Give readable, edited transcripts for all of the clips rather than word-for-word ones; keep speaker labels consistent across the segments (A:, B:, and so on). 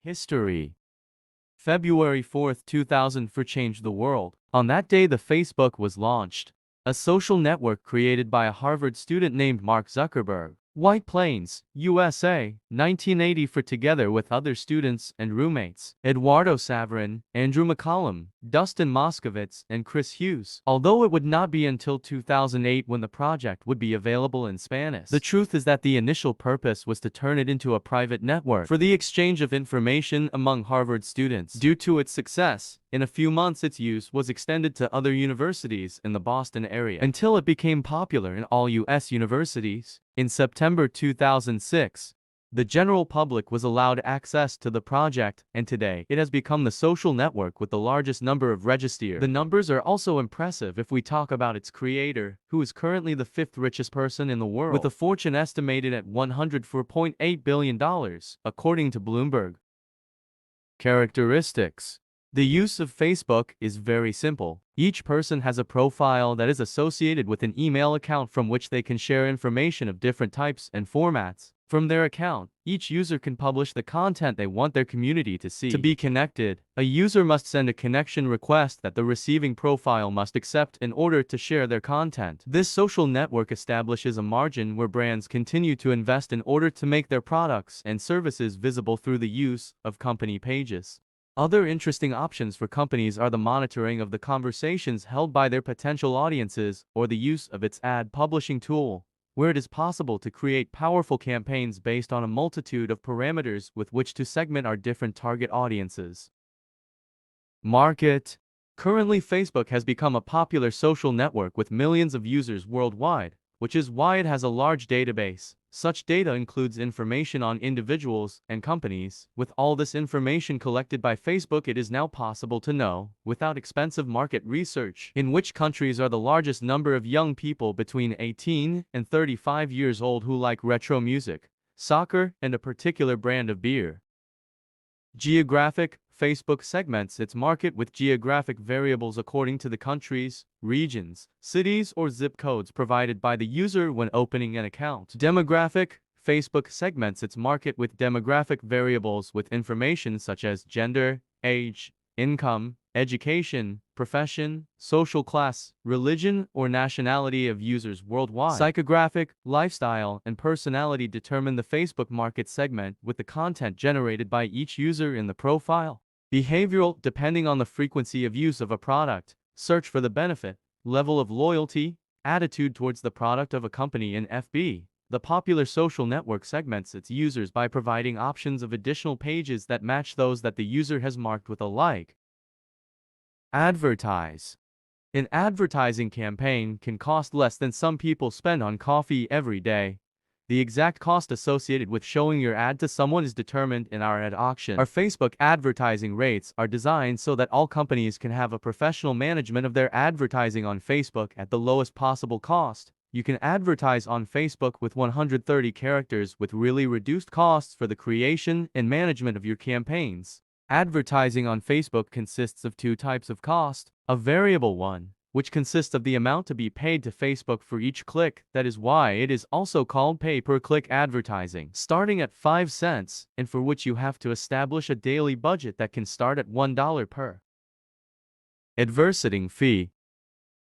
A: History. February 4th, 2000 for changed the world. On that day the Facebook was launched, a social network created by a Harvard student named Mark Zuckerberg. White Plains, USA, 1980 for together with other students and roommates, Eduardo Saverin, Andrew McCollum, Dustin Moskovitz, and Chris Hughes. Although it would not be until 2008 when the project would be available in Spanish. The truth is that the initial purpose was to turn it into a private network for the exchange of information among Harvard students. Due to its success, in a few months its use was extended to other universities in the Boston area until it became popular in all U.S. universities. In September 2006, the general public was allowed access to the project, and today it has become the social network with the largest number of registered. The numbers are also impressive if we talk about its creator, who is currently the fifth richest person in the world, with a fortune estimated at $104.8 billion, according to Bloomberg. Characteristics. The use of Facebook is very simple. Each person has a profile that is associated with an email account from which they can share information of different types and formats. From their account, each user can publish the content they want their community to see. To be connected, a user must send a connection request that the receiving profile must accept in order to share their content. This social network establishes a margin where brands continue to invest in order to make their products and services visible through the use of company pages. Other interesting options for companies are the monitoring of the conversations held by their potential audiences or the use of its ad publishing tool, where it is possible to create powerful campaigns based on a multitude of parameters with which to segment our different target audiences. Market. Currently, Facebook has become a popular social network with millions of users worldwide, which is why it has a large database. Such data includes information on individuals and companies. With all this information collected by Facebook, it is now possible to know, without expensive market research, in which countries are the largest number of young people between 18 and 35 years old who like retro music, soccer, and a particular brand of beer. Geographic. Facebook segments its market with geographic variables according to the countries, regions, cities, or zip codes provided by the user when opening an account. Demographic. Facebook segments its market with demographic variables with information such as gender, age, income, education, profession, social class, religion, or nationality of users worldwide. Psychographic, lifestyle, and personality determine the Facebook market segment with the content generated by each user in the profile. Behavioral, depending on the frequency of use of a product, search for the benefit, level of loyalty, attitude towards the product of a company in FB. The popular social network segments its users by providing options of additional pages that match those that the user has marked with a like. Advertise. An advertising campaign can cost less than some people spend on coffee every day. The exact cost associated with showing your ad to someone is determined in our ad auction. Our Facebook advertising rates are designed so that all companies can have a professional management of their advertising on Facebook at the lowest possible cost. You can advertise on Facebook with 130 characters with really reduced costs for the creation and management of your campaigns. Advertising on Facebook consists of two types of cost: a variable one, which consists of the amount to be paid to Facebook for each click. That is why it is also called pay-per-click advertising, starting at 5 cents, and for which you have to establish a daily budget that can start at $1 per. Advertising fee.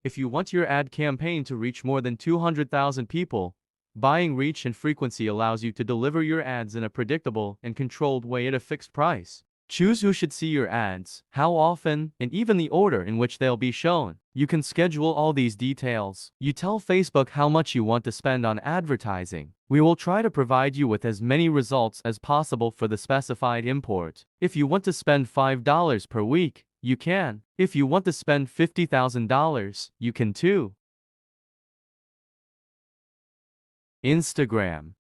A: If you want your ad campaign to reach more than 200,000 people, buying reach and frequency allows you to deliver your ads in a predictable and controlled way at a fixed price. Choose who should see your ads, how often, and even the order in which they'll be shown. You can schedule all these details. You tell Facebook how much you want to spend on advertising. We will try to provide you with as many results as possible for the specified import. If you want to spend $5 per week, you can. If you want to spend $50,000, you can too. Instagram.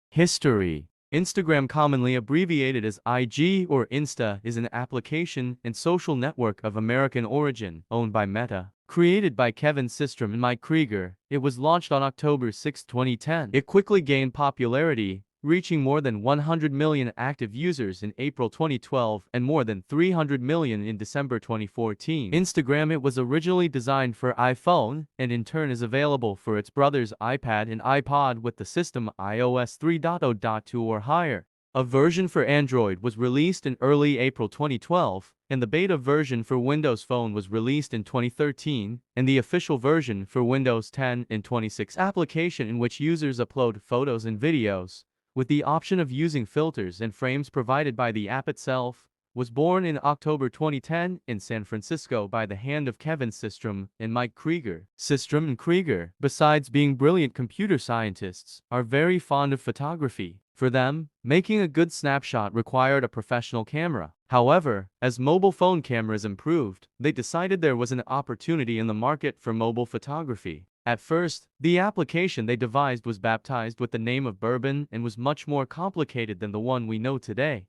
A: History. Instagram, commonly abbreviated as IG or Insta, is an application and social network of American origin, owned by Meta. Created by Kevin Systrom and Mike Krieger, it was launched on October 6, 2010. It quickly gained popularity, reaching more than 100 million active users in April 2012 and more than 300 million in December 2014. Instagram, it was originally designed for iPhone, and in turn is available for its brothers iPad and iPod with the system iOS 3.0.2 or higher. A version for Android was released in early April 2012, and the beta version for Windows Phone was released in 2013, and the official version for Windows 10 in 2016. Application in which users upload photos and videos, with the option of using filters and frames provided by the app itself, was born in October 2010 in San Francisco by the hand of Kevin Systrom and Mike Krieger. Systrom and Krieger, besides being brilliant computer scientists, are very fond of photography. For them, making a good snapshot required a professional camera. However, as mobile phone cameras improved, they decided there was an opportunity in the market for mobile photography. At first, the application they devised was baptized with the name of Bourbon and was much more complicated than the one we know today.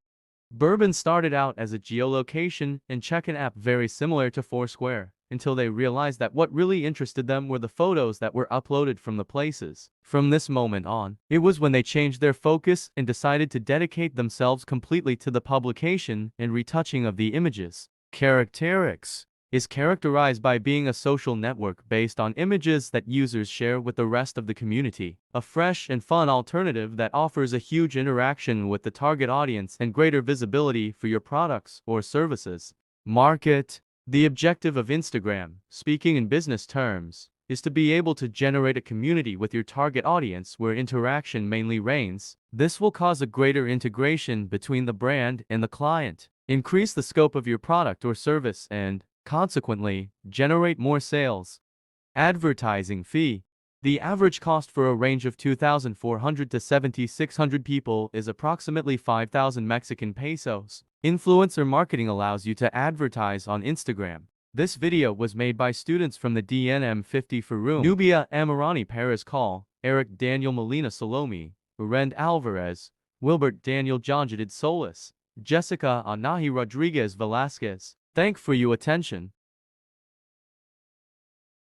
A: Bourbon started out as a geolocation and check-in app very similar to Foursquare, until they realized that what really interested them were the photos that were uploaded from the places. From this moment on, it was when they changed their focus and decided to dedicate themselves completely to the publication and retouching of the images. Characteristics is characterized by being a social network based on images that users share with the rest of the community. A fresh and fun alternative that offers a huge interaction with the target audience and greater visibility for your products or services. Market. The objective of Instagram, speaking in business terms, is to be able to generate a community with your target audience where interaction mainly reigns. This will cause a greater integration between the brand and the client, increase the scope of your product or service, and, consequently, generate more sales. Advertising fee. The average cost for a range of 2,400 to 7,600 people is approximately 5,000 Mexican pesos. Influencer marketing allows you to advertise on Instagram. This video was made by students from the DNM 50 for Room. Nubia Amarani Perez Call, Eric Daniel Molina Salome, Urend Alvarez, Wilbert Daniel Jonjadid Solis, Jessica Anahi Rodriguez Velasquez. Thank for your attention.